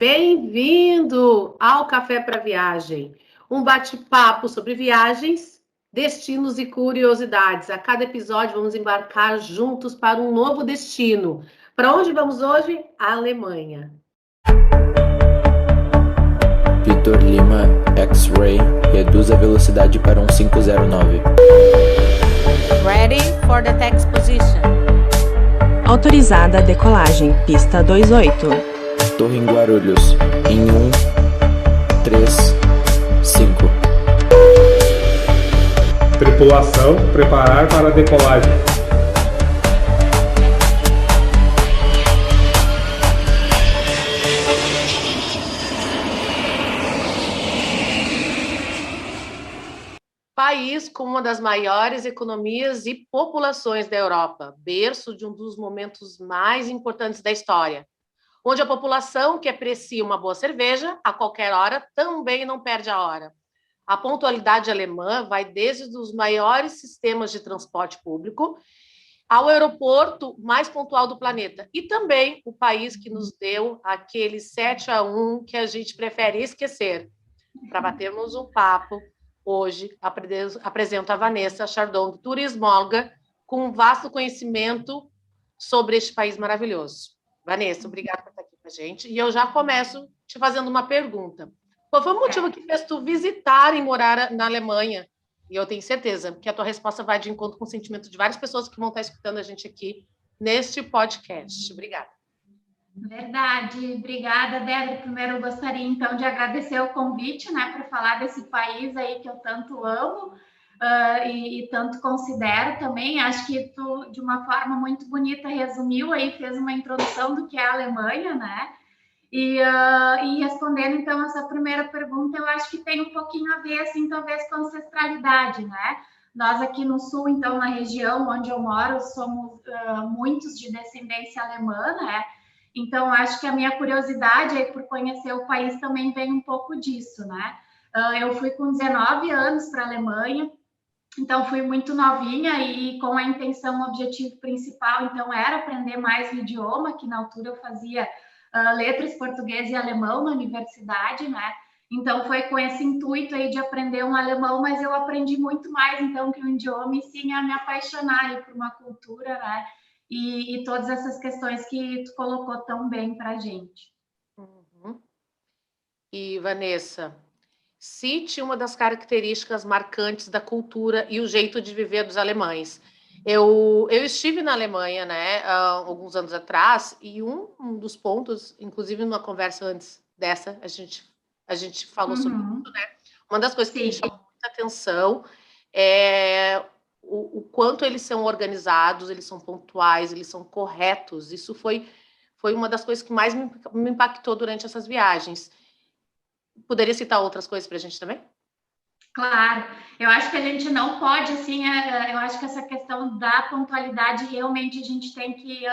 Bem-vindo ao Café para Viagem, um bate-papo sobre viagens, destinos e curiosidades. A cada episódio vamos embarcar juntos para um novo destino. Para onde vamos hoje? A Alemanha. Vitor Lima, X-Ray, reduz a velocidade para 1509. Ready for the taxi position. Autorizada a decolagem, pista 28. Torre em Guarulhos, em 1, 3, 5. Tripulação, preparar para a decolagem. País com uma das maiores economias e populações da Europa, berço de um dos momentos mais importantes da história, onde a população que aprecia uma boa cerveja, a qualquer hora, também não perde a hora. A pontualidade alemã vai desde os maiores sistemas de transporte público ao aeroporto mais pontual do planeta. E também o país que nos deu aquele 7-1 que a gente prefere esquecer. Para batermos um papo, hoje apresento a Vanessa Chardong, turismóloga, com um vasto conhecimento sobre este país maravilhoso. Vanessa, obrigada por estar aqui com a gente. E eu já começo te fazendo uma pergunta. Qual foi o motivo que fez tu visitar e morar na Alemanha? E eu tenho certeza que a tua resposta vai de encontro com o sentimento de várias pessoas que vão estar escutando a gente aqui neste podcast. Obrigada. Verdade. Obrigada, Débora. Primeiro, eu gostaria, então, de agradecer o convite, né, para falar desse país aí que eu tanto amo e tanto considero também. Acho que tu, de uma forma muito bonita, resumiu aí, fez uma introdução do que é a Alemanha, né? E respondendo, então, essa primeira pergunta, eu acho que tem um pouquinho a ver, assim, talvez com ancestralidade, né? Nós aqui no Sul, então, na região onde eu moro, somos muitos de descendência alemã, né? Então, acho que a minha curiosidade aí por conhecer o país também vem um pouco disso, né? Eu fui com 19 anos para a Alemanha, então fui muito novinha e com a intenção, o objetivo principal, então, era aprender mais o idioma, que na altura eu fazia letras português e alemão na universidade, né? Então, foi com esse intuito aí de aprender um alemão, mas eu aprendi muito mais, então, que um idioma, e sim a me apaixonar aí por uma cultura, né? E todas essas questões que tu colocou tão bem para a gente. Uhum. E, Vanessa, cite uma das características marcantes da cultura e o jeito de viver dos alemães. Eu estive na Alemanha, né, alguns anos atrás, e um dos pontos, inclusive numa conversa antes dessa, a gente falou sobre isso, né? Uma das coisas que me chamou muita atenção é o quanto eles são organizados, eles são pontuais, eles são corretos. Isso foi uma das coisas que mais me impactou durante essas viagens. Poderia citar outras coisas para a gente também? Claro, eu acho que a gente não pode, assim, eu acho que essa questão da pontualidade realmente a gente tem que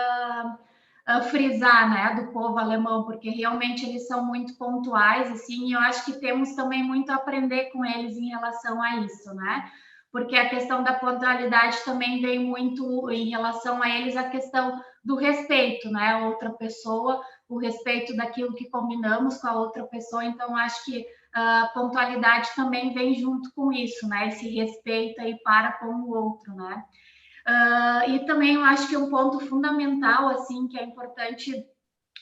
frisar, né, do povo alemão, porque realmente eles são muito pontuais, assim, e eu acho que temos também muito a aprender com eles em relação a isso, né? Porque a questão da pontualidade também vem muito em relação a eles, a questão do respeito, né? A outra pessoa, o respeito daquilo que combinamos com a outra pessoa. Então, acho que a pontualidade também vem junto com isso, né? Esse respeito aí para com o outro, né? E também eu acho que um ponto fundamental, assim, que é importante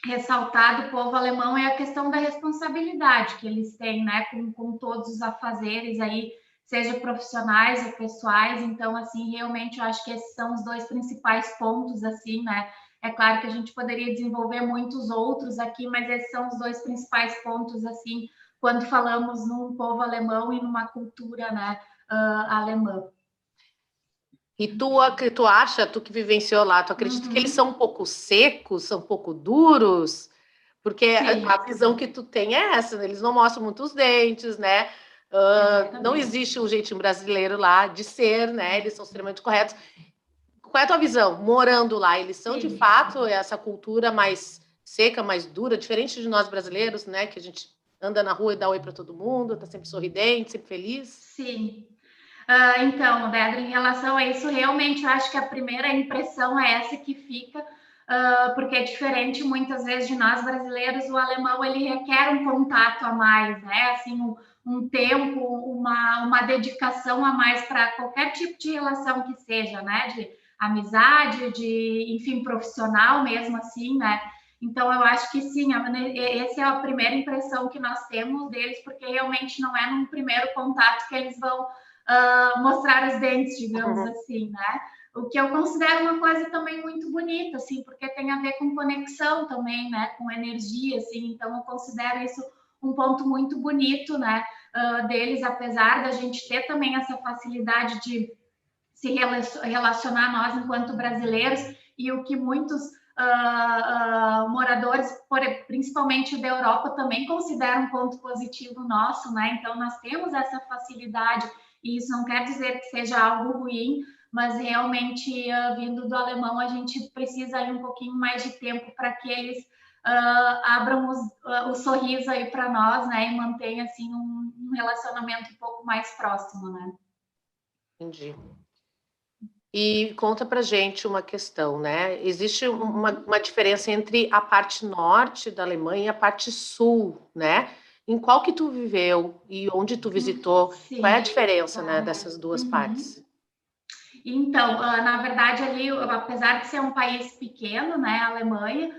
ressaltar do povo alemão é a questão da responsabilidade que eles têm, né? Com todos os afazeres aí, seja profissionais ou pessoais. Então, assim, realmente eu acho que esses são os dois principais pontos, assim, né? É claro que a gente poderia desenvolver muitos outros aqui, mas esses são os dois principais pontos, assim, quando falamos num povo alemão e numa cultura, né, alemã. E tu acha, tu que vivenciou lá, tu acredita que eles são um pouco secos, são um pouco duros? Porque a visão que tu tem é essa, né? Eles não mostram muito os dentes, né? Não existe um jeitinho brasileiro lá de ser, né? Eles são extremamente corretos. Qual é a tua visão? Morando lá, eles são de fato essa cultura mais seca, mais dura, diferente de nós brasileiros, né? Que a gente anda na rua e dá oi para todo mundo, tá sempre sorridente, sempre feliz. Sim. Então, Débora, em relação a isso, realmente eu acho que a primeira impressão é essa que fica, porque é diferente muitas vezes de nós brasileiros. O alemão ele requer um contato a mais, né? Assim, um tempo, uma dedicação a mais para qualquer tipo de relação que seja, né? De amizade, enfim, profissional mesmo assim, né? Então, eu acho que sim, essa é a primeira impressão que nós temos deles, porque realmente não é num primeiro contato que eles vão mostrar os dentes, digamos assim, né? O que eu considero uma coisa também muito bonita, assim, porque tem a ver com conexão também, né? Com energia, assim, então eu considero isso um ponto muito bonito, né? Deles, apesar da gente ter também essa facilidade de se relacionar nós enquanto brasileiros, e o que muitos moradores, principalmente da Europa, também consideram um ponto positivo nosso, né? Então, nós temos essa facilidade, e isso não quer dizer que seja algo ruim, mas realmente, vindo do alemão, a gente precisa aí um pouquinho mais de tempo para que eles abram o sorriso aí para nós, né? E mantenham, assim, um relacionamento um pouco mais próximo, né? Entendi. E conta pra gente uma questão, né? Existe uma diferença entre a parte norte da Alemanha e a parte sul, né? Em qual que tu viveu e onde tu visitou? Sim. Qual é a diferença, né, dessas duas partes? Então, na verdade, ali, apesar de ser um país pequeno, né, a Alemanha,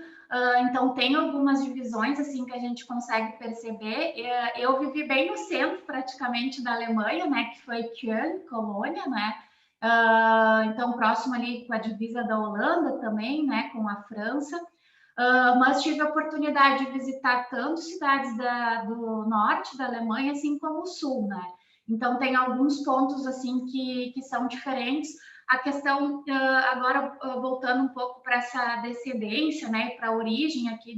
então tem algumas divisões assim que a gente consegue perceber. Eu vivi bem no centro, praticamente, da Alemanha, né, que foi Köln, Colônia, né? Então, próximo ali com a divisa da Holanda também, né, com a França. Mas tive a oportunidade de visitar tanto cidades do norte da Alemanha, assim como o sul, né? Então, tem alguns pontos, assim, que são diferentes. A questão, agora, voltando um pouco para essa descendência, né, para a origem aqui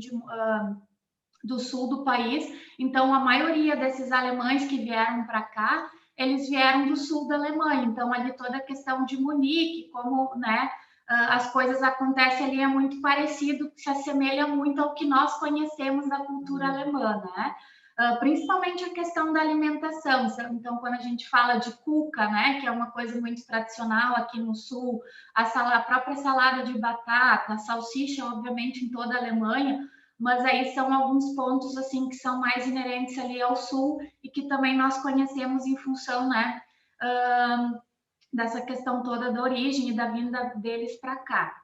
do sul do país. Então, a maioria desses alemães que vieram para cá, eles vieram do sul da Alemanha. Então, ali toda a questão de Munique, como, né, as coisas acontecem ali, é muito parecido, se assemelha muito ao que nós conhecemos da cultura alemã, né? Principalmente a questão da alimentação. Então, quando a gente fala de cuca, né, que é uma coisa muito tradicional aqui no sul, a própria salada de batata, a salsicha, obviamente, em toda a Alemanha, mas aí são alguns pontos assim que são mais inerentes ali ao sul e que também nós conhecemos em função, né, dessa questão toda da origem e da vinda deles para cá.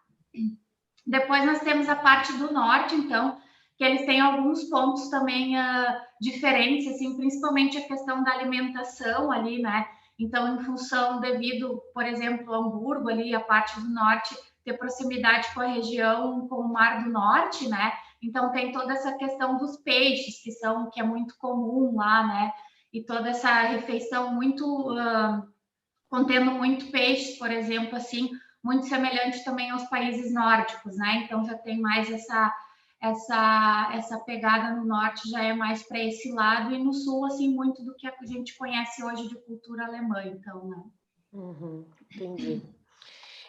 Depois nós temos a parte do norte, então, que eles têm alguns pontos também diferentes, assim, principalmente a questão da alimentação ali, né? Então, em função, devido, por exemplo, Hamburgo ali, a parte do norte, ter proximidade com a região, com o Mar do Norte, né? Então, tem toda essa questão dos peixes, que é muito comum lá, né? E toda essa refeição contendo muito peixe, por exemplo, assim, muito semelhante também aos países nórdicos, né? Então, já tem mais essa pegada no norte, já é mais para esse lado, e no sul, assim, muito do que a gente conhece hoje de cultura alemã, então, né? Entendi.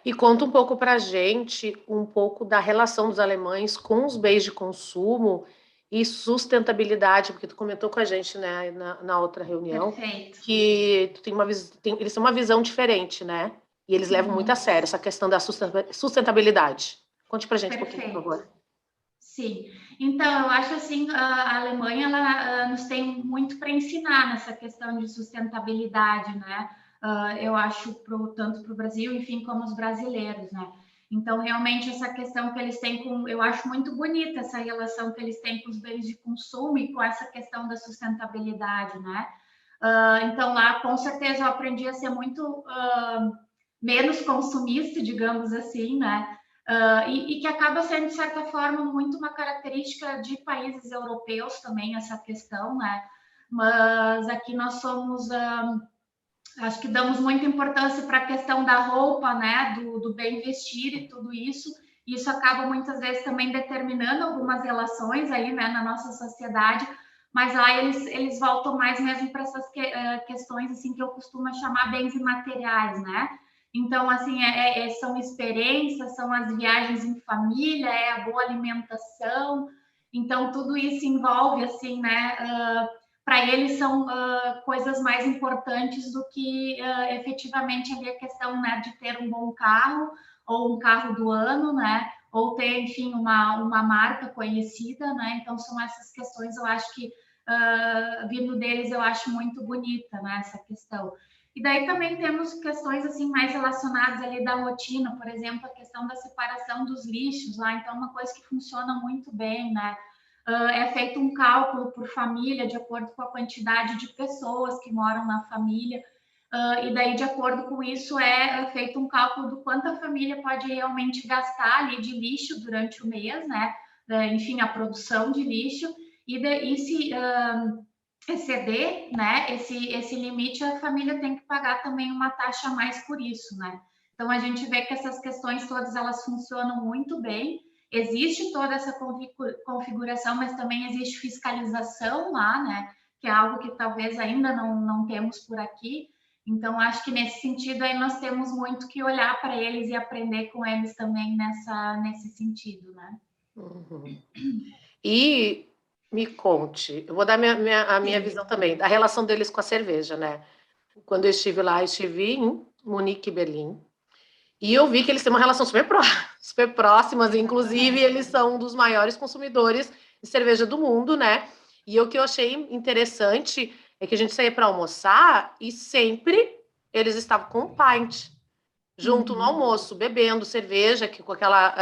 E conta um pouco para a gente, um pouco da relação dos alemães com os bens de consumo e sustentabilidade, porque tu comentou com a gente, né, na outra reunião. Perfeito. Que tu eles têm uma visão diferente, né? E eles levam muito a sério essa questão da sustentabilidade. Conte para a gente um pouquinho, por favor. Sim. Então, eu acho assim, a Alemanha, ela nos tem muito para ensinar nessa questão de sustentabilidade, né? Eu acho, tanto para o Brasil, enfim, como os brasileiros, né? Então, realmente, essa questão que eles têm eu acho muito bonita essa relação que eles têm com os bens de consumo e com essa questão da sustentabilidade, né? Então, lá, com certeza, eu aprendi a ser muito menos consumista, digamos assim, né? E que acaba sendo, de certa forma, muito uma característica de países europeus também, essa questão, né? Mas aqui nós somos... acho que damos muita importância para a questão da roupa, né, do bem vestir e tudo isso. Isso acaba muitas vezes também determinando algumas relações aí, né, na nossa sociedade, mas lá eles voltam mais mesmo para essas questões assim que eu costumo chamar bens imateriais, né? Então, assim, são experiências, são as viagens em família, é a boa alimentação. Então, tudo isso envolve, assim, né, para eles são coisas mais importantes do que efetivamente ali a questão, né, de ter um bom carro ou um carro do ano, né, ou ter, enfim, uma marca conhecida, né? Então, são essas questões, eu acho que, vindo deles, eu acho muito bonita, né, essa questão. E daí também temos questões, assim, mais relacionadas ali da rotina, por exemplo, a questão da separação dos lixos lá, então, uma coisa que funciona muito bem, né? É feito um cálculo por família, de acordo com a quantidade de pessoas que moram na família, e daí, de acordo com isso, é feito um cálculo do quanto a família pode realmente gastar ali de lixo durante o mês, né? Enfim, a produção de lixo, e se exceder, né, esse limite, a família tem que pagar também uma taxa a mais por isso, né? Então, a gente vê que essas questões todas, elas funcionam muito bem. Existe toda essa configuração, mas também existe fiscalização lá, né? Que é algo que talvez ainda não temos por aqui. Então, acho que nesse sentido aí nós temos muito que olhar para eles e aprender com eles também nesse sentido, né? Uhum. E me conte, eu vou dar a minha visão também, da relação deles com a cerveja, né? Quando eu estive lá, eu estive em Munique e Berlim, e eu vi que eles têm uma relação super próximas, inclusive eles são um dos maiores consumidores de cerveja do mundo, né? E o que eu achei interessante é que a gente saía para almoçar e sempre eles estavam com um pint junto no almoço, bebendo cerveja, com aquela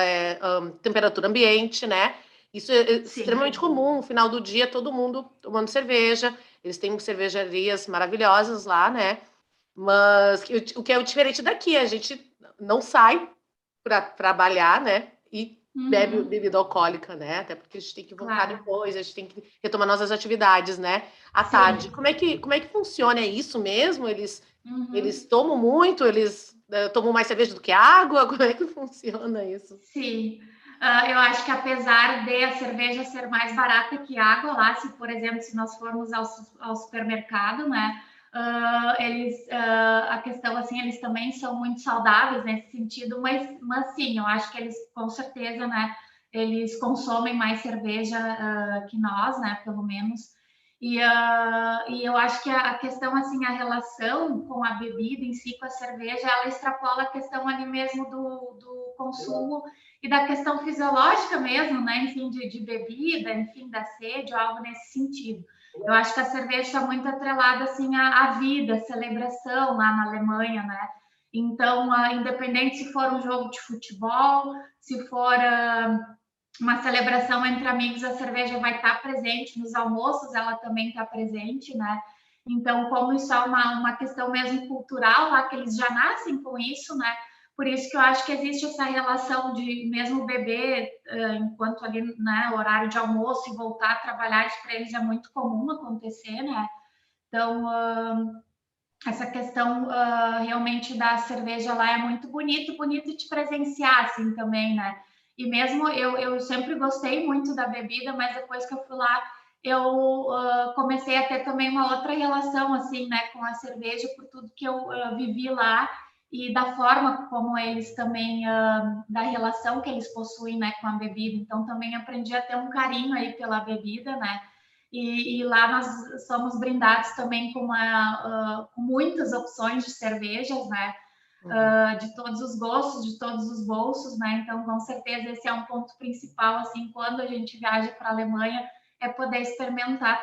temperatura ambiente, né? Isso é extremamente comum, no final do dia, todo mundo tomando cerveja. Eles têm cervejarias maravilhosas lá, né? Mas o que é o diferente daqui, a gente não sai para trabalhar, né? E bebe bebida alcoólica, né? Até porque a gente tem que voltar depois, a gente tem que retomar nossas atividades, né? À tarde. Como é que funciona? É isso mesmo? Eles tomam muito? Eles tomam mais cerveja do que água? Como é que funciona isso? Sim. Eu acho que apesar de a cerveja ser mais barata que água lá, se, por exemplo, se nós formos ao supermercado, né? A questão, assim, eles também são muito saudáveis nesse sentido, mas sim, eu acho que eles, com certeza, né, eles consomem mais cerveja que nós, né, pelo menos, e eu acho que a questão, assim, a relação com a bebida em si, com a cerveja, ela extrapola a questão ali mesmo do consumo e da questão fisiológica mesmo, né, enfim, de bebida, enfim, da sede, ou algo nesse sentido. Eu acho que a cerveja está muito atrelada, assim, à vida, à celebração lá na Alemanha, né? Então, independente se for um jogo de futebol, se for uma celebração entre amigos, a cerveja vai estar presente. Nos almoços, ela também está presente, né? Então, como isso é uma questão mesmo cultural lá, que eles já nascem com isso, né? Por isso que eu acho que existe essa relação de mesmo beber enquanto ali, né, horário de almoço e voltar a trabalhar, isso para eles é muito comum acontecer, né? Então, essa questão realmente da cerveja lá é muito bonito de presenciar, assim, também, né? E mesmo eu sempre gostei muito da bebida, mas depois que eu fui lá, eu comecei a ter também uma outra relação, assim, né, com a cerveja, por tudo que eu vivi lá, e da forma como eles também, da relação que eles possuem, né, com a bebida. Então, também aprendi a ter um carinho aí pela bebida, né, e lá nós somos brindados também com muitas opções de cervejas, né, de todos os gostos, de todos os bolsos, né, então, com certeza, esse é um ponto principal, assim, quando a gente viaja para a Alemanha, é poder experimentar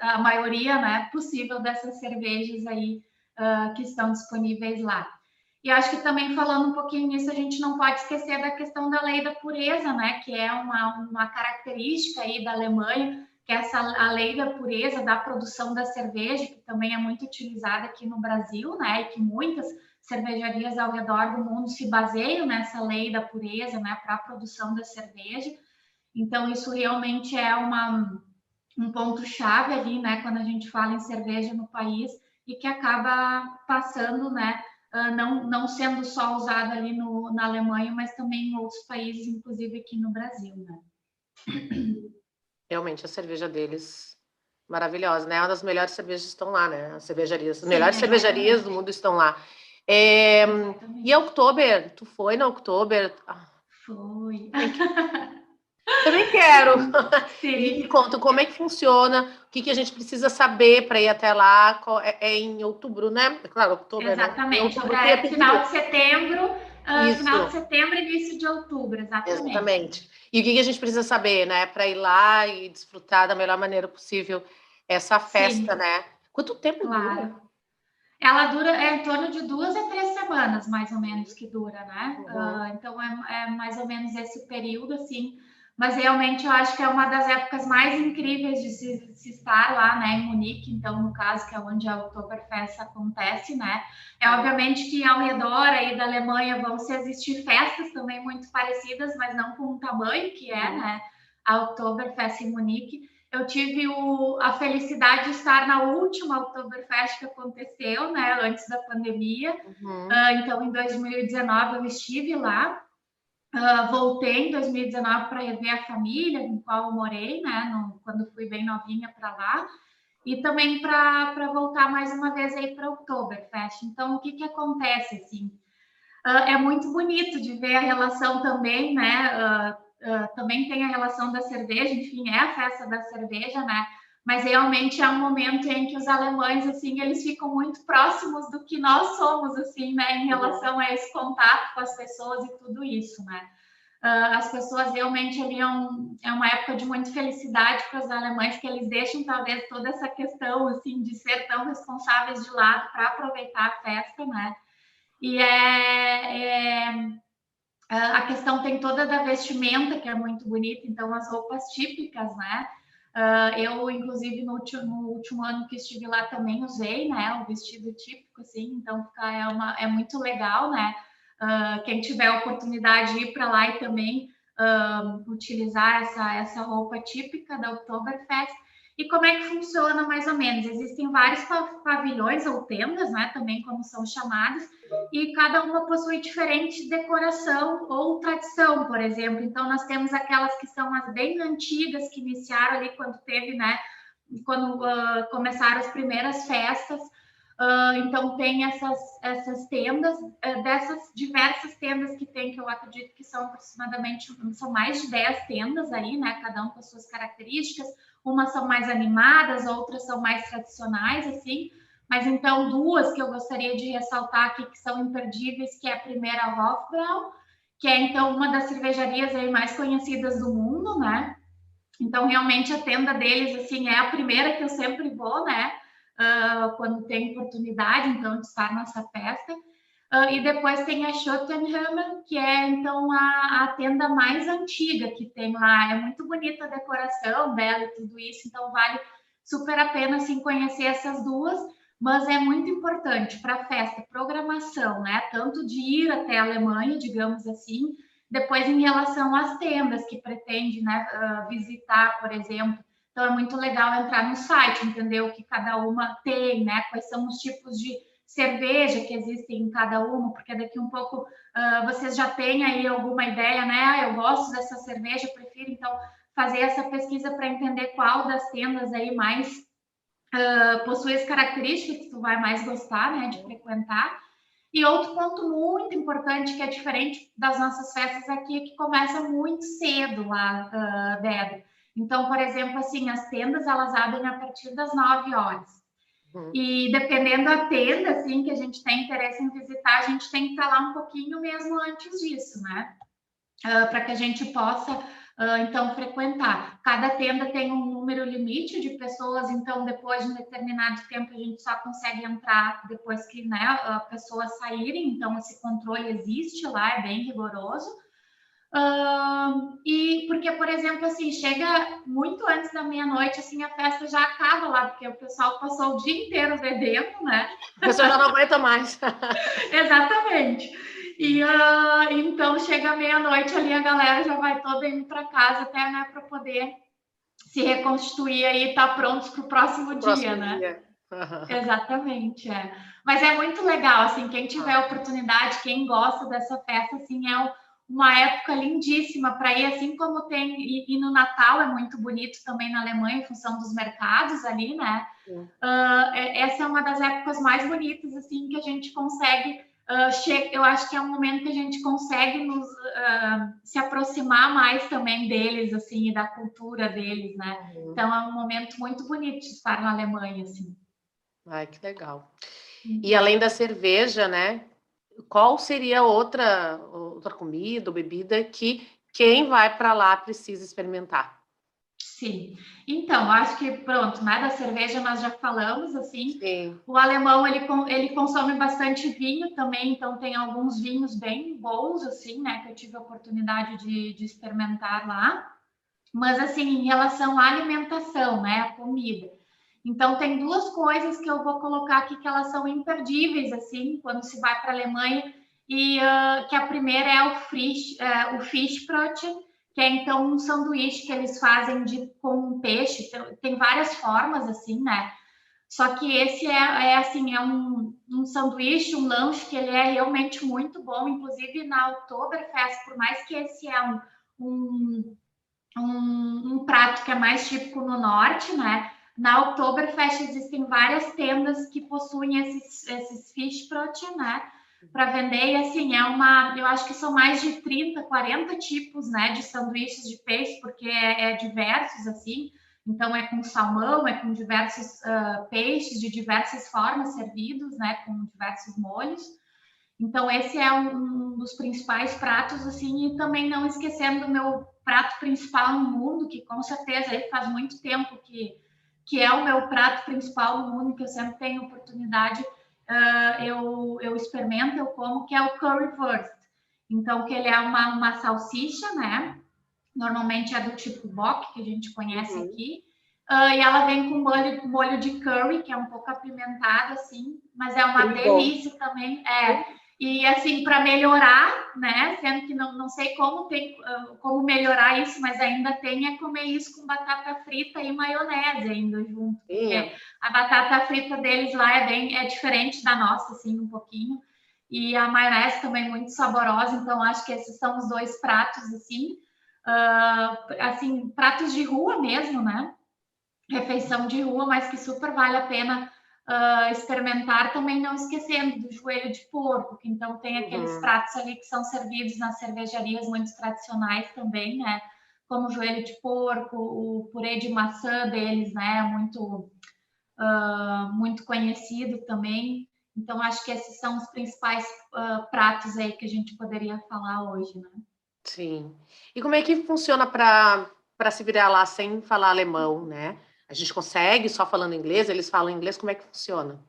a maioria, né, possível dessas cervejas aí, que estão disponíveis lá. E acho que também, falando um pouquinho nisso, a gente não pode esquecer da questão da lei da pureza, né? Que é uma característica aí da Alemanha, que é a lei da pureza da produção da cerveja, que também é muito utilizada aqui no Brasil, né? E que muitas cervejarias ao redor do mundo se baseiam nessa lei da pureza, né? Para a produção da cerveja. Então, isso realmente é um ponto-chave ali, né? Quando a gente fala em cerveja no país, e que acaba passando, né, não sendo só usado ali na Alemanha, mas também em outros países, inclusive aqui no Brasil, né? Realmente, a cerveja deles, maravilhosa, né? Uma das melhores cervejas estão lá, né? As cervejarias, as melhores cervejarias do mundo estão lá. E a Oktober, tu foi na Oktober? Foi. Também quero. Sim. E me conta como é que funciona, o que a gente precisa saber para ir até lá. É em outubro, né? Claro, outubro. Exatamente. Né? Final de setembro, final de Isso, setembro e início de outubro, exatamente. exatamente. E o que a gente precisa saber, né, para ir lá e desfrutar da melhor maneira possível essa festa, Sim, né? Quanto tempo dura? claro. Ela dura em torno de 2 a 3 semanas, mais ou menos, que dura, né? Uhum. Então é mais ou menos esse período, assim. Mas realmente eu acho que é uma das épocas mais incríveis de se estar lá, né, em Munique, então, no caso, que é onde a Oktoberfest acontece, né? É obviamente que ao redor aí da Alemanha vão se existir festas também muito parecidas, mas não com o tamanho que é, né, a Oktoberfest em Munique. Eu tive a felicidade de estar na última Oktoberfest que aconteceu, né, antes da pandemia. Uhum. Então, em 2019, eu estive lá. Voltei em 2019 para rever a família com qual eu morei, né, quando fui bem novinha para lá. E também para voltar mais uma vez aí para Oktoberfest. Então, o que acontece, assim? É muito bonito de ver a relação também, né? Também tem a relação da cerveja, enfim, é a festa da cerveja, né? Mas realmente é um momento em que os alemães, assim, eles ficam muito próximos do que nós somos, assim, né? Em relação a esse contato com as pessoas e tudo isso, né? As pessoas realmente ali é uma época de muita felicidade para os alemães, que eles deixam talvez toda essa questão, assim, de ser tão responsáveis de lado para aproveitar a festa, né? E a questão tem toda da vestimenta, que é muito bonita, então as roupas típicas, né? Eu, inclusive, no último ano que estive lá também usei, né? O vestido típico, assim, então é muito legal, né? Quem tiver a oportunidade de ir para lá e também utilizar essa roupa típica da Oktoberfest. E como é que funciona mais ou menos? Existem vários pavilhões ou tendas, né? Também como são chamados, e cada uma possui diferente decoração ou tradição, por exemplo. Então, nós temos aquelas que são as bem antigas, que iniciaram ali quando teve, né? Quando começaram as primeiras festas. Então, tem essas tendas, dessas diversas tendas que tem, que eu acredito que são aproximadamente, são mais de 10 tendas aí, né? Cada um com as suas características. Umas são mais animadas, outras são mais tradicionais, assim. Mas então, duas que eu gostaria de ressaltar aqui, que são imperdíveis, que é a primeira, a Hofbrau, que é então uma das cervejarias aí mais conhecidas do mundo, né? Então, realmente, a tenda deles, assim, é a primeira que eu sempre vou, né? Quando tem oportunidade, então, de estar nessa festa. E depois tem a Schottenhammer, que é, então, a tenda mais antiga que tem lá. É muito bonita a decoração dela e tudo isso, então vale super a pena, assim, conhecer essas duas. Mas é muito importante para a festa, programação, né? Tanto de ir até a Alemanha, digamos assim, depois em relação às tendas que pretende, né, visitar, por exemplo. Então é muito legal entrar no site, entender o que cada uma tem, né? Quais são os tipos de cerveja que existem em cada uma, porque daqui um pouco vocês já têm aí alguma ideia, né? Eu gosto dessa cerveja, prefiro então fazer essa pesquisa para entender qual das tendas aí mais possui as características que tu vai mais gostar, né, de frequentar. E outro ponto muito importante, que é diferente das nossas festas aqui, é que começa muito cedo lá, Débora. Então, por exemplo, assim, as tendas, elas abrem a partir das 9 horas. E dependendo da tenda, assim, que a gente tem interesse em visitar, a gente tem que estar lá um pouquinho mesmo antes disso, né? Para que a gente possa então frequentar. Cada tenda tem um número limite de pessoas, então depois de um determinado tempo a gente só consegue entrar depois que, né, pessoas saírem, então esse controle existe lá, é bem rigoroso. E porque, por exemplo, assim, chega muito antes da meia-noite, assim, a festa já acaba lá, porque o pessoal passou o dia inteiro bebendo, né? A pessoa já não aguenta mais. Exatamente. E então chega meia-noite ali, a galera já vai toda indo para casa até, né, para poder se reconstituir aí e estar prontos para o próximo dia, né? Exatamente, é. Mas é muito legal, assim, quem tiver oportunidade, quem gosta dessa festa, assim, é uma época lindíssima para ir, assim como tem, e no Natal é muito bonito também na Alemanha, em função dos mercados ali, né? Essa é uma das épocas mais bonitas, assim, que a gente consegue. Eu acho que é um momento que a gente consegue se aproximar mais também deles, assim, e da cultura deles, né? Então é um momento muito bonito de estar na Alemanha, assim. Ai, que legal. E além da cerveja, né? qual seria outra comida ou bebida que quem vai para lá precisa experimentar? Sim. Então, acho que, pronto, né, da cerveja nós já falamos, assim. Sim. O alemão, ele consome bastante vinho também, então tem alguns vinhos bem bons, assim, né, que eu tive a oportunidade de experimentar lá. Mas, assim, em relação à alimentação, né, a comida. Então, tem duas coisas que eu vou colocar aqui que elas são imperdíveis, assim, quando se vai para a Alemanha, e que a primeira é o Fischbrot, que é, então, um sanduíche que eles fazem com peixe. Tem várias formas, assim, né? Só que esse assim, é um sanduíche, um lanche que ele é realmente muito bom. Inclusive, na Oktoberfest, por mais que esse é um prato que é mais típico no norte, né? Na Oktoberfest existem várias tendas que possuem esses Fischbrot, né? Para vender, e assim, eu acho que são mais de 30, 40 tipos, né, de sanduíches de peixe, porque é diversos, assim, então é com salmão, é com diversos peixes de diversas formas servidos, né, com diversos molhos. Então esse é um dos principais pratos, assim, e também não esquecendo do meu prato principal no mundo, que com certeza aí faz muito tempo que é o meu prato principal no mundo, que eu sempre tenho oportunidade, eu experimento, eu como, que é o currywurst. Então, que ele é uma salsicha, né? Normalmente é do tipo Bock, que a gente conhece aqui. E ela vem com molho de curry, que é um pouco apimentado, assim, mas é uma delícia também. E assim, para melhorar, né? Sendo que não sei como melhorar isso, mas ainda tem é comer isso com batata frita e maionese ainda junto. Porque a batata frita deles lá é diferente da nossa, assim, um pouquinho. E a maionese também muito saborosa, então acho que esses são os dois pratos, assim, pratos de rua mesmo, né? Refeição de rua, mas que super vale a pena experimentar, também não esquecendo do joelho de porco, que então tem aqueles pratos ali que são servidos nas cervejarias muito tradicionais também, né? Como o joelho de porco, o purê de maçã deles, né? Muito conhecido também. Então, acho que esses são os principais pratos aí que a gente poderia falar hoje, né? Sim. E como é que funciona para se virar lá sem falar alemão, né? A gente consegue só falando inglês? Eles falam inglês, como é que funciona?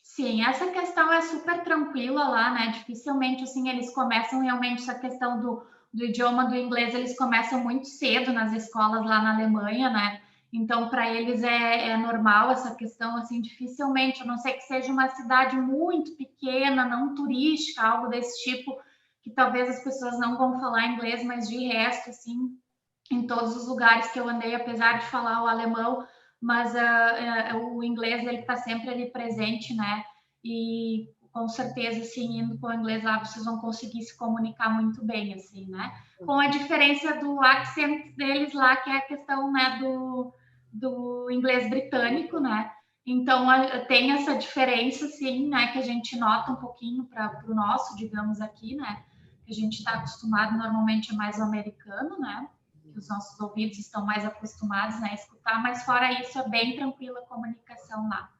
Sim, essa questão é super tranquila lá, né? Dificilmente, assim, eles começam realmente essa questão do idioma do inglês, eles começam muito cedo nas escolas lá na Alemanha, né? Então, para eles é normal essa questão, assim, dificilmente, a não ser que seja uma cidade muito pequena, não turística, algo desse tipo, que talvez as pessoas não vão falar inglês, mas de resto, assim, em todos os lugares que eu andei, apesar de falar o alemão, mas o inglês ele está sempre ali presente, né? E com certeza, assim, indo com o inglês lá, vocês vão conseguir se comunicar muito bem, assim, né? Com a diferença do accent deles lá, que é a questão, né, do inglês britânico, né? Então, tem essa diferença, sim, né, que a gente nota um pouquinho para o nosso, digamos aqui, né? Que a gente está acostumado, normalmente é mais o americano, né? Que os nossos ouvidos estão mais acostumados, né, a escutar, mas fora isso, é bem tranquila a comunicação lá.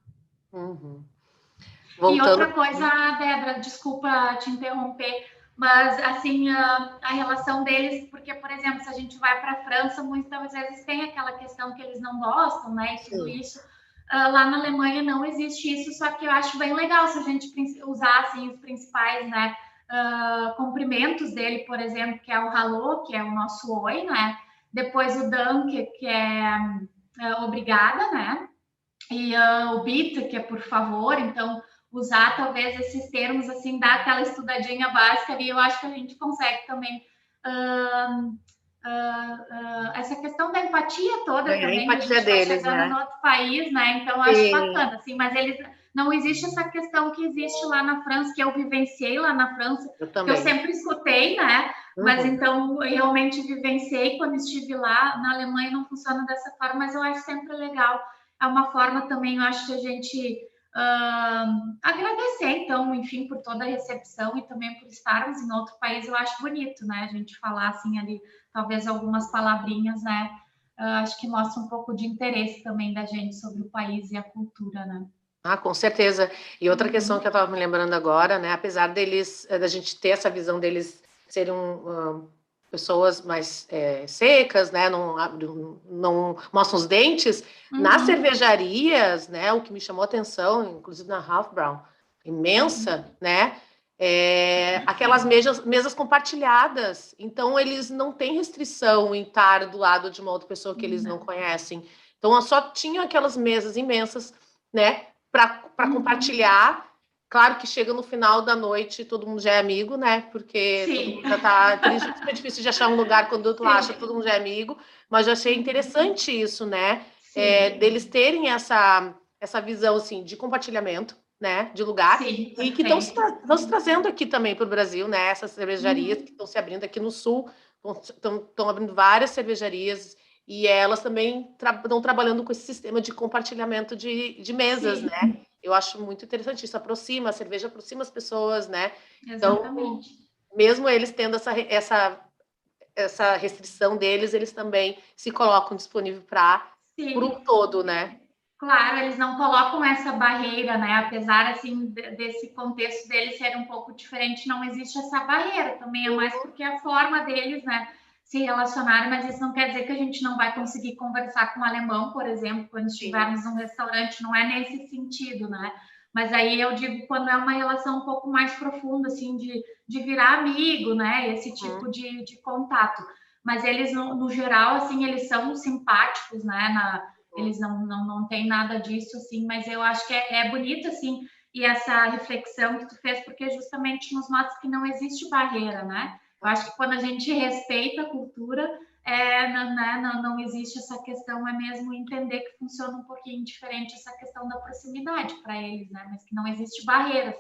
E outra coisa, Débora, desculpa te interromper, mas, assim, a relação deles, porque, por exemplo, se a gente vai para a França, muitas vezes tem aquela questão que eles não gostam, né, e tudo isso. Lá na Alemanha não existe isso, só que eu acho bem legal se a gente usar, assim, os principais, né, cumprimentos dele, por exemplo, que é o hallo, que é o nosso oi, né? Depois o danke, que é obrigada, né? E o bitte, que é por favor. Então, usar talvez esses termos, assim, dar aquela estudadinha básica, e eu acho que a gente consegue também essa questão da empatia toda também, a empatia a gente deles, chegando, né, no outro país, né? Então, eu acho bacana, assim, mas eles não existe essa questão que existe lá na França, que eu vivenciei lá na França, que eu sempre escutei, né? Mas então, eu realmente vivenciei quando estive lá. Na Alemanha não funciona dessa forma, mas eu acho sempre legal. É uma forma também, eu acho, que a gente agradecer, então, enfim, por toda a recepção e também por estarmos em outro país. Eu acho bonito, né? A gente falar, assim, ali, talvez algumas palavrinhas, né? Acho que mostra um pouco de interesse também da gente sobre o país e a cultura, né? Ah, com certeza. E outra questão que eu estava me lembrando agora, né? Apesar da gente ter essa visão deles serem pessoas mais secas, né? Não mostram os dentes. Nas cervejarias, né? O que me chamou a atenção, inclusive na Half Brown, imensa, né? Aquelas mesas compartilhadas. Então, eles não têm restrição em estar do lado de uma outra pessoa que eles não conhecem. Então, só tinham aquelas mesas imensas, né? Para compartilhar. Claro que chega no final da noite, todo mundo já é amigo, né? Porque todo mundo já tá. É super difícil de achar um lugar quando tu acha, todo mundo já é amigo. Mas eu achei interessante isso, né? Deles terem essa visão assim, de compartilhamento, né? De lugar. E que estão se trazendo aqui também para o Brasil, né? Essas cervejarias que estão se abrindo aqui no Sul, estão abrindo várias cervejarias. E elas também estão trabalhando com esse sistema de compartilhamento de mesas, né? Eu acho muito interessante isso. A cerveja aproxima as pessoas, né? Exatamente. Então, mesmo eles tendo essa restrição deles, eles também se colocam disponível para o todo, né? Claro, eles não colocam essa barreira, né? Apesar, assim, desse contexto deles ser um pouco diferente, não existe essa barreira. Também é mais porque a forma deles, né? Se relacionar, mas isso não quer dizer que a gente não vai conseguir conversar com o alemão, por exemplo, quando estivermos num restaurante, não é nesse sentido, né? Mas aí eu digo quando é uma relação um pouco mais profunda, assim, de virar amigo, né? Esse tipo de contato. Mas eles, no geral, assim, eles são simpáticos, né? Eles não têm nada disso, assim, mas eu acho que é bonito, assim, e essa reflexão que tu fez, porque justamente nos mostra que não existe barreira, né? Eu acho que quando a gente respeita a cultura, não existe essa questão, é mesmo entender que funciona um pouquinho diferente essa questão da proximidade para eles, né? Mas que não existe barreiras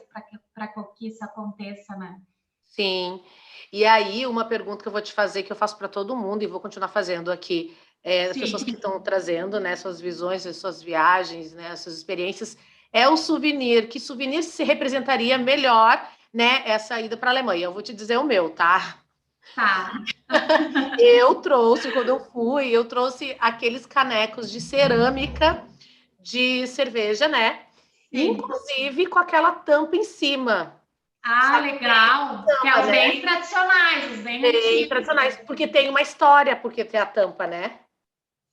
para que isso aconteça, né? Sim. E aí, uma pergunta que eu vou te fazer, que eu faço para todo mundo e vou continuar fazendo aqui, as pessoas que estão trazendo, né, suas visões, suas viagens, né, suas experiências, é o souvenir. Que souvenir se representaria melhor, né, essa ida para a Alemanha? Eu vou te dizer o meu, tá? Tá. Quando eu fui, eu trouxe aqueles canecos de cerâmica de cerveja, né? Inclusive com aquela tampa em cima. Ah, legal. Tampa, que é os bem tradicionais, os bem antigos. Tradicionais, porque tem uma história porque tem a tampa, né?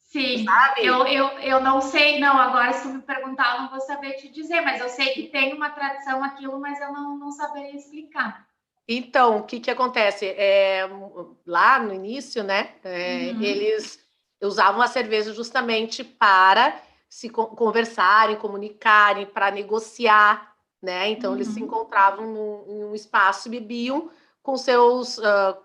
Sim, eu não sei, não. Agora, se tu me perguntar, eu não vou saber te dizer, mas eu sei que tem uma tradição aquilo, mas eu não saberia explicar. Então, o que acontece? Lá no início, né? Eles usavam a cerveja justamente para se conversarem, comunicarem, para negociar, né? Então, eles se encontravam em um espaço e bebiam com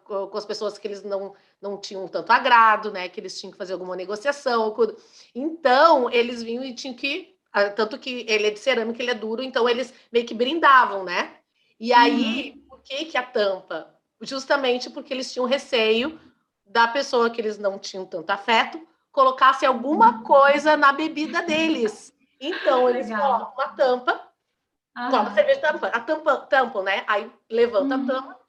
com as pessoas que eles não tinham tanto agrado, né? Que eles tinham que fazer alguma negociação. Então, eles vinham e tinham que... Tanto que ele é de cerâmica, ele é duro, então eles meio que brindavam, né? E aí, por que a tampa? Justamente porque eles tinham receio da pessoa que eles não tinham tanto afeto colocasse alguma coisa na bebida deles. Então, eles colocam uma tampa, colocam a cerveja tampam, né? Aí levanta a tampa,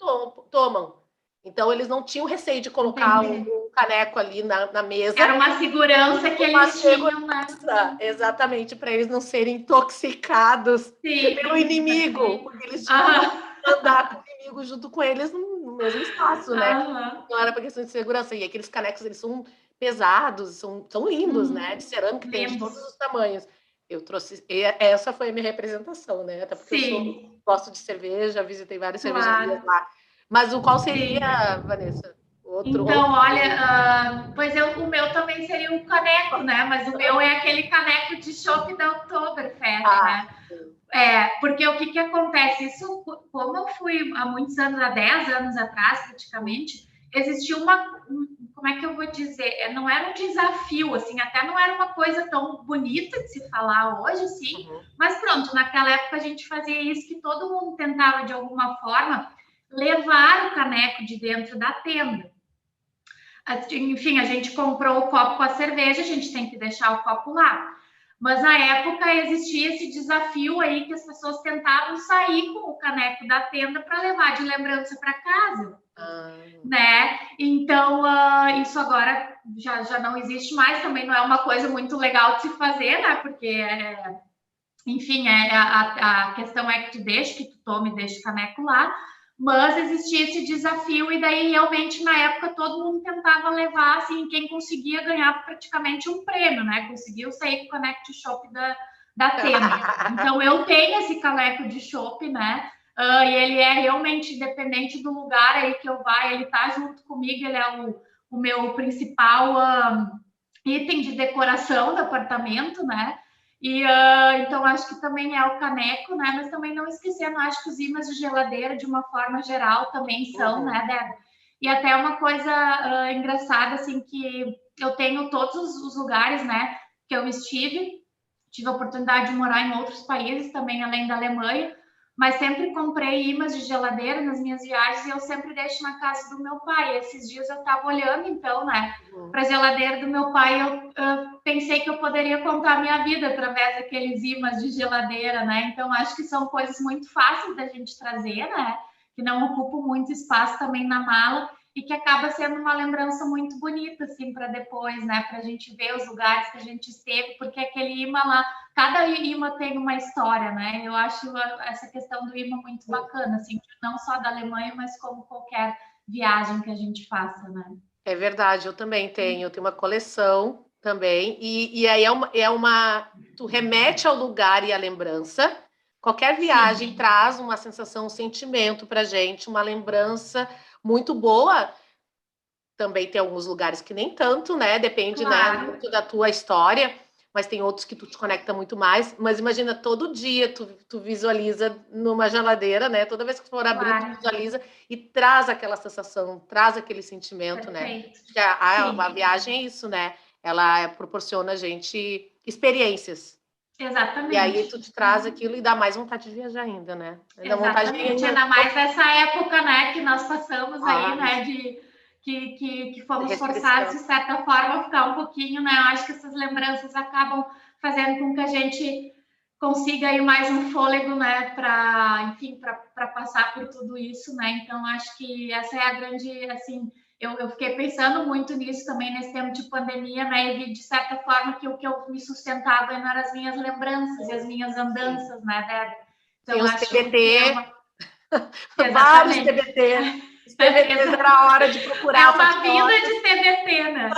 tomam. Então, eles não tinham receio de colocar um caneco ali na mesa. Era uma segurança que eles tinham, né? Exatamente, para eles não serem intoxicados pelo inimigo, porque eles tinham que andar com o inimigo junto com eles no mesmo espaço, né? Não era para questão de segurança. E aqueles canecos, eles são pesados, são lindos, né? De cerâmica, tem de todos os tamanhos. Eu trouxe... Essa foi a minha representação, né? Até porque eu gosto de cerveja, visitei várias cervejarias lá. Mas qual seria, Vanessa? Então, olha, pois o meu também seria um caneco, né? Mas o meu é aquele caneco de chopp da Oktoberfest, né? Porque o que acontece? Isso, como eu fui há muitos anos, há 10 anos atrás, praticamente, existia como é que eu vou dizer? Não era um desafio, assim, até não era uma coisa tão bonita de se falar hoje, sim. Mas pronto, naquela época a gente fazia isso, que todo mundo tentava, de alguma forma, levar o caneco de dentro da tenda. Enfim, a gente comprou o copo com a cerveja, a gente tem que deixar o copo lá. Mas na época existia esse desafio aí que as pessoas tentavam sair com o caneco da tenda para levar de lembrança para casa, né? Então, isso agora já não existe mais, também não é uma coisa muito legal de se fazer, né? Porque enfim, a questão é que tu deixa que tu tome, deixa o caneco lá, mas existia esse desafio e daí realmente na época todo mundo tentava levar, assim, quem conseguia ganhar praticamente um prêmio, né? Conseguiu sair com o caneco de chopp da Temer. Então eu tenho esse caneco de chopp, né? E ele é realmente independente do lugar aí que eu vá, ele tá junto comigo, ele é o meu principal item de decoração do apartamento, né? E então acho que também é o caneco, né? Mas também não esquecendo, acho que os ímãs de geladeira, de uma forma geral, também são, né, Débora? E até uma coisa engraçada, assim, que eu tenho todos os lugares, né, que eu tive a oportunidade de morar em outros países também, além da Alemanha, mas sempre comprei ímãs de geladeira nas minhas viagens e eu sempre deixo na casa do meu pai. Esses dias eu estava olhando, então, né, para a geladeira do meu pai, eu pensei que eu poderia contar a minha vida através daqueles ímãs de geladeira, né? Então, acho que são coisas muito fáceis da gente trazer, né? Que não ocupam muito espaço também na mala e que acaba sendo uma lembrança muito bonita, assim, para depois, né? Para a gente ver os lugares que a gente esteve, porque aquele imã lá, cada imã tem uma história, né? Eu acho essa questão do imã muito bacana, assim, não só da Alemanha, mas como qualquer viagem que a gente faça, né? É verdade, eu também tenho uma coleção também, e aí tu remete ao lugar e à lembrança. Qualquer viagem traz uma sensação, um sentimento pra gente, uma lembrança muito boa. Também tem alguns lugares que nem tanto, né? Depende, né, muito da tua história, mas tem outros que tu te conecta muito mais. Mas imagina, todo dia tu visualiza numa geladeira, né? Toda vez que for abrir, tu visualiza e traz aquela sensação, traz aquele sentimento, né? A viagem é isso, né? Ela proporciona a gente experiências. Exatamente. E aí tu te traz aquilo e dá mais vontade de viajar ainda, né? Ainda mais nessa época, né, que nós passamos aí, né, que fomos forçados, de certa forma, a ficar um pouquinho, né? Eu acho que essas lembranças acabam fazendo com que a gente consiga aí mais um fôlego, né, para passar por tudo isso, né? Então, acho que essa é a grande, assim, eu fiquei pensando muito nisso também nesse tempo de pandemia, né? E vi, de certa forma, que o que eu me sustentava eram as minhas lembranças e as minhas andanças, né, Débora? Então, tem os TBT, vários TBT. Os TBTs era a hora de procurar. É uma vida de TBT, né?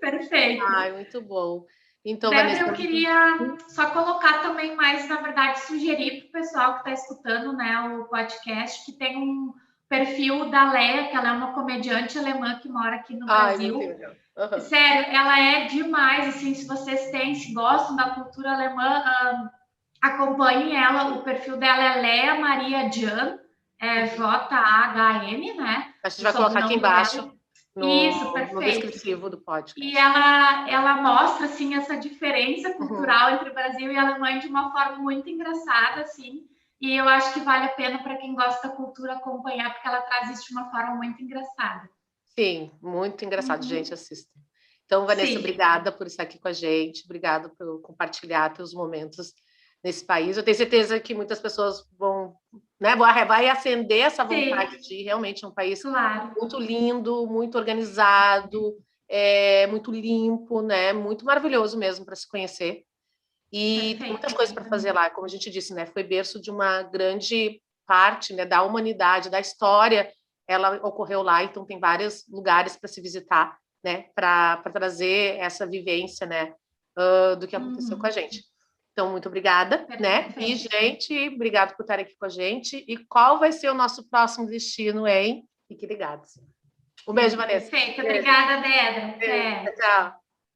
Perfeito. Ai, muito bom. Então, Débora, Vanessa, eu queria só colocar também mais, na verdade, sugerir para o pessoal que está escutando, né, o podcast, que tem um perfil da Léa, que ela é uma comediante alemã que mora aqui no Brasil. Sério, ela é demais, assim, se vocês se gostam da cultura alemã, acompanhem ela, o perfil dela é Léa Maria Jan, J-A-H-N, né? A gente vai colocar aqui embaixo no descritivo do podcast. E ela mostra, assim, essa diferença cultural entre o Brasil e a Alemanha de uma forma muito engraçada, assim, e eu acho que vale a pena para quem gosta da cultura acompanhar, porque ela traz isso de uma forma muito engraçada. Sim, muito engraçado, gente, assista. Então, Vanessa, obrigada por estar aqui com a gente, obrigada por compartilhar teus momentos nesse país. Eu tenho certeza que muitas pessoas vão, né, vai acender essa vontade de ir. Realmente é um país muito lindo, muito organizado, muito limpo, né, muito maravilhoso mesmo para se conhecer. E tem muitas coisas para fazer lá, como a gente disse, né, foi berço de uma grande parte, né, da humanidade, da história, ela ocorreu lá, então tem vários lugares para se visitar, né, para trazer essa vivência, né, do que aconteceu com a gente. Então, muito obrigada, né? E, gente, obrigado por estar aqui com a gente. E qual vai ser o nosso próximo destino, hein? Fiquem ligados. Um beijo, Vanessa. Perfeito. Obrigada, Débora. Tchau.